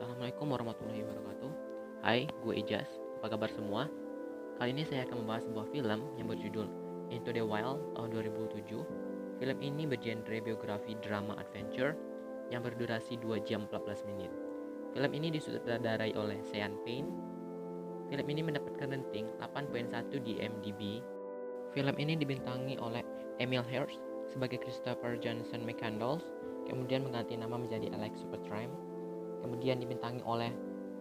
Assalamualaikum warahmatullahi wabarakatuh. Hai, gue Ijaz. Apa kabar semua? Kali ini saya akan membahas sebuah film yang berjudul Into the Wild tahun 2007. Film ini bergenre biografi drama adventure yang berdurasi 2 jam 14 menit. Film ini disutradarai oleh Sean Penn. Film ini mendapatkan rating 8.1 di IMDb. Film ini dibintangi oleh Emile Hirsch sebagai Christopher Johnson McCandless, kemudian mengganti nama menjadi Alex Supertramp. Kemudian dibintangi oleh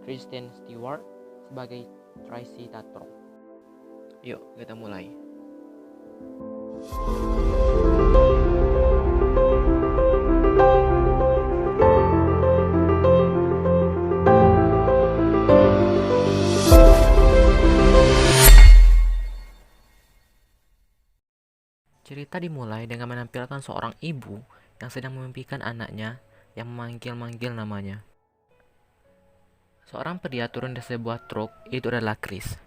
Kristen Stewart sebagai Tracy Tatro. Yuk, kita mulai. Cerita dimulai dengan menampilkan seorang ibu yang sedang memimpikan anaknya yang memanggil-manggil namanya. Seorang pria turun dari sebuah truk, itu adalah Chris.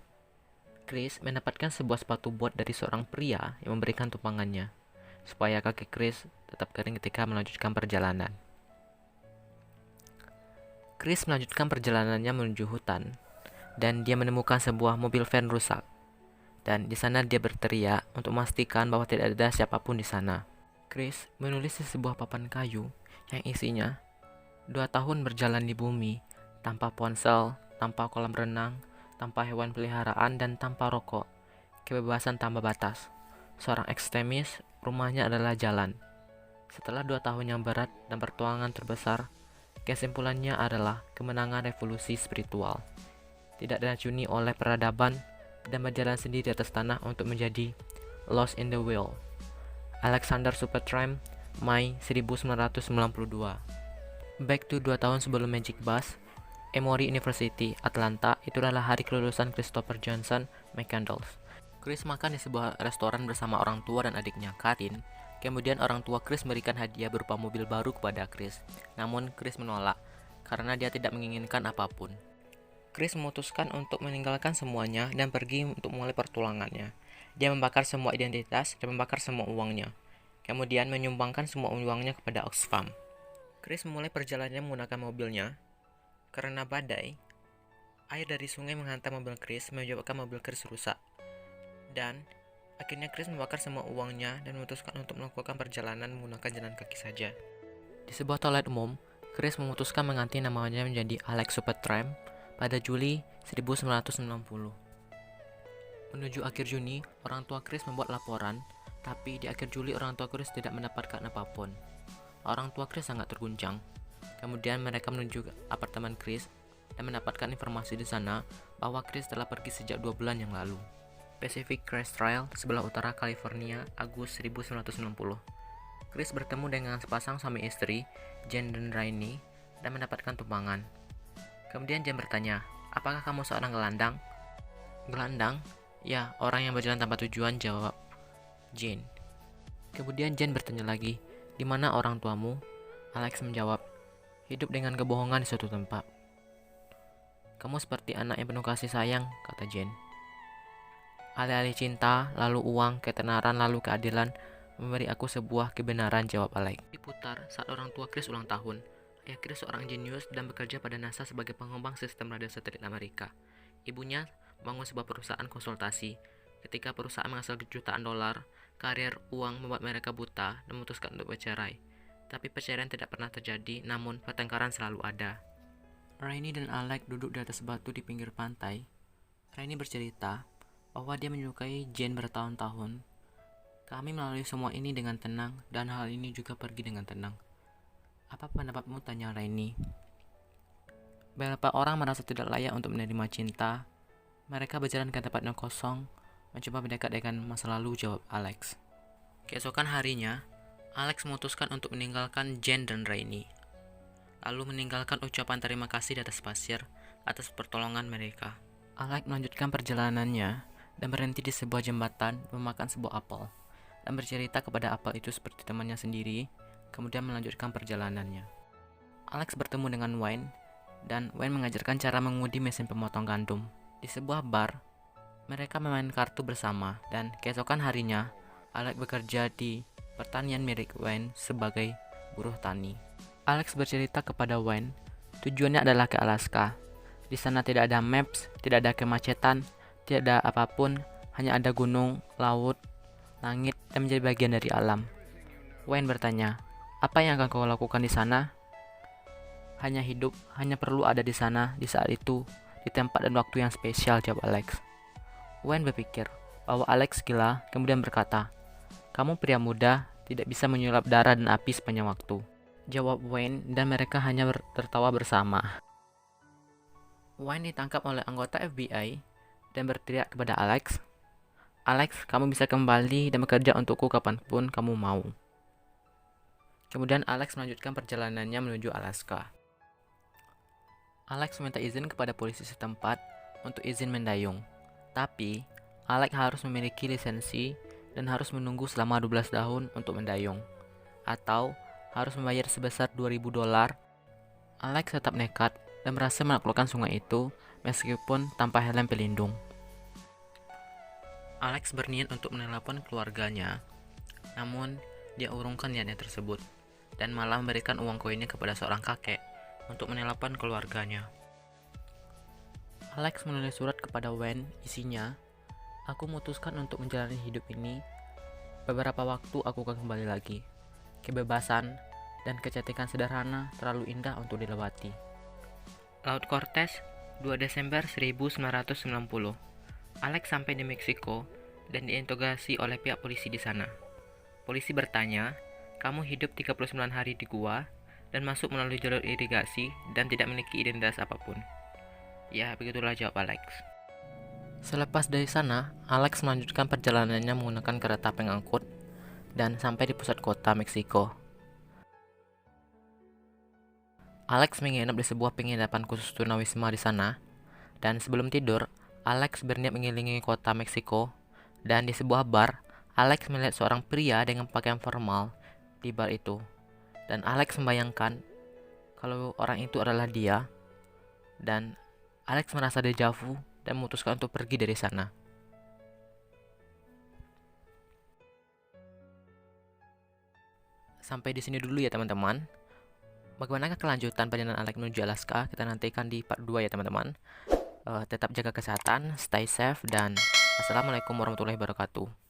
Chris mendapatkan sebuah sepatu bot dari seorang pria yang memberikan tumpangannya, supaya kaki Chris tetap kering ketika melanjutkan perjalanan. Chris melanjutkan perjalanannya menuju hutan, dan dia menemukan sebuah mobil van rusak. Dan di sana dia berteriak untuk memastikan bahwa tidak ada siapapun di sana. Chris menulis di sebuah papan kayu yang isinya 2 tahun berjalan di bumi, tanpa ponsel, tanpa kolam renang, tanpa hewan peliharaan, dan tanpa rokok. Kebebasan tanpa batas. Seorang ekstremis, rumahnya adalah jalan. Setelah 2 tahun yang berat dan pertuangan terbesar, kesimpulannya adalah kemenangan revolusi spiritual. Tidak diracuni oleh peradaban dan berjalan sendiri di atas tanah untuk menjadi Lost in the Wild. Alexander Supertramp, Mei 1992. Back to 2 tahun sebelum Magic Bus, Emory University, Atlanta, itu adalah hari kelulusan Christopher Johnson McCandless. Chris makan di sebuah restoran bersama orang tua dan adiknya, Karin. Kemudian orang tua Chris memberikan hadiah berupa mobil baru kepada Chris. Namun Chris menolak, karena dia tidak menginginkan apapun. Chris memutuskan untuk meninggalkan semuanya dan pergi untuk mulai pertulangannya. Dia membakar semua identitas dan membakar semua uangnya. Kemudian menyumbangkan semua uangnya kepada Oxfam. Chris memulai perjalanannya menggunakan mobilnya. Karena badai, air dari sungai menghantam mobil Chris, menyebabkan mobil Chris rusak. Dan akhirnya Chris membakar semua uangnya dan memutuskan untuk melakukan perjalanan menggunakan jalan kaki saja. Di sebuah toilet umum, Chris memutuskan mengganti namanya menjadi Alex Supertramp pada Juli 1990. Menuju akhir Juni, orang tua Chris membuat laporan, tapi di akhir Juli orang tua Chris tidak mendapatkan apapun. Orang tua Chris sangat terguncang. Kemudian mereka menuju apartemen Chris dan mendapatkan informasi di sana bahwa Chris telah pergi sejak 2 bulan yang lalu. Pacific Crest Trail, sebelah utara California, Agustus 1990. Chris bertemu dengan sepasang suami istri, Jen dan Rainey, dan mendapatkan tumpangan. Kemudian Jen bertanya, "Apakah kamu seorang gelandang?" "Gelandang? Ya, orang yang berjalan tanpa tujuan," jawab Jen. Kemudian Jen bertanya lagi, "Di mana orang tuamu?" Alex menjawab, "Hidup dengan kebohongan di suatu tempat." "Kamu seperti anak yang penuh kasih sayang," kata Jen. "Alih-alih cinta, lalu uang, ketenaran, lalu keadilan, memberi aku sebuah kebenaran," jawab Alex. Diputar saat orang tua Chris ulang tahun. Ayah Chris seorang jenius dan bekerja pada NASA sebagai pengembang sistem radio satelit Amerika. Ibunya membangun sebuah perusahaan konsultasi. Ketika perusahaan menghasilkan jutaan dolar, karir uang membuat mereka buta dan memutuskan untuk bercerai. Tapi perceraian tidak pernah terjadi, namun pertengkaran selalu ada. Rainey dan Alex duduk di atas batu di pinggir pantai. Rainey bercerita bahwa dia menyukai Jen bertahun-tahun. "Kami melalui semua ini dengan tenang, dan hal ini juga pergi dengan tenang." "Apa pendapatmu?" tanya Rainey. "Beberapa orang merasa tidak layak untuk menerima cinta. Mereka berjalan ke tempat yang kosong, mencoba mendekat dengan masa lalu," jawab Alex. Keesokan harinya, Alex memutuskan untuk meninggalkan Jen dan Rainey, lalu meninggalkan ucapan terima kasih di atas pasir atas pertolongan mereka. Alex melanjutkan perjalanannya dan berhenti di sebuah jembatan memakan sebuah apel dan bercerita kepada apel itu seperti temannya sendiri, kemudian melanjutkan perjalanannya. Alex bertemu dengan Wayne, dan Wayne mengajarkan cara mengundi mesin pemotong gandum. Di sebuah bar, mereka memain kartu bersama, dan keesokan harinya, Alex bekerja di pertanian milik Wayne sebagai buruh tani. Alex bercerita kepada Wayne Tujuannya adalah ke Alaska. Di sana tidak ada maps, tidak ada kemacetan, tidak ada apapun, hanya ada gunung, laut, langit, dan menjadi bagian dari alam. Wayne bertanya, apa yang akan kau lakukan di sana? Hanya hidup, hanya perlu ada di sana, di saat itu, di tempat dan waktu yang spesial, jawab Alex. Wayne berpikir bahwa Alex gila, kemudian berkata, kamu pria muda, tidak bisa menyulap darah dan api sepanjang waktu. Jawab Wayne, dan mereka hanya tertawa bersama. Wayne ditangkap oleh anggota FBI dan berteriak kepada Alex, Alex, kamu bisa kembali dan bekerja untukku kapanpun kamu mau. Kemudian Alex melanjutkan perjalanannya menuju Alaska. Alex meminta izin kepada polisi setempat untuk izin mendayung. Tapi, Alex harus memiliki lisensi dan harus menunggu selama 12 tahun untuk mendayung. Atau harus membayar sebesar $2.000. Alex tetap nekat dan berhasil menaklukkan sungai itu meskipun tanpa helm pelindung. Alex berniat untuk menelepon keluarganya, namun dia urungkan niatnya tersebut dan malah memberikan uang koinnya kepada seorang kakek untuk menelepon keluarganya. Alex menulis surat kepada Wayne, isinya, aku memutuskan untuk menjalani hidup ini. Beberapa waktu aku akan kembali lagi. Kebebasan dan kecantikan sederhana terlalu indah untuk dilewati. Laut Cortez, 2 Desember 1990. Alex sampai di Meksiko dan diinterogasi oleh pihak polisi di sana. Polisi bertanya, kamu hidup 39 hari di gua dan masuk melalui jalur irigasi dan tidak memiliki identitas apapun. Ya, begitulah jawab Alex. Selepas dari sana, Alex melanjutkan perjalanannya menggunakan kereta pengangkut dan sampai di pusat kota Meksiko. Alex menginap di sebuah penginapan khusus tunawisma di sana, dan sebelum tidur, Alex berniat mengelilingi kota Meksiko, dan di sebuah bar, Alex melihat seorang pria dengan pakaian formal di bar itu, dan Alex membayangkan kalau orang itu adalah dia, dan Alex merasa dejavu dan memutuskan untuk pergi dari sana. Sampai di sini dulu ya teman-teman. Bagaimana kelanjutan perjalanan Alex menuju Alaska? Kita nantikan di part 2 ya teman-teman. Tetap jaga kesehatan, stay safe, dan assalamualaikum warahmatullahi wabarakatuh.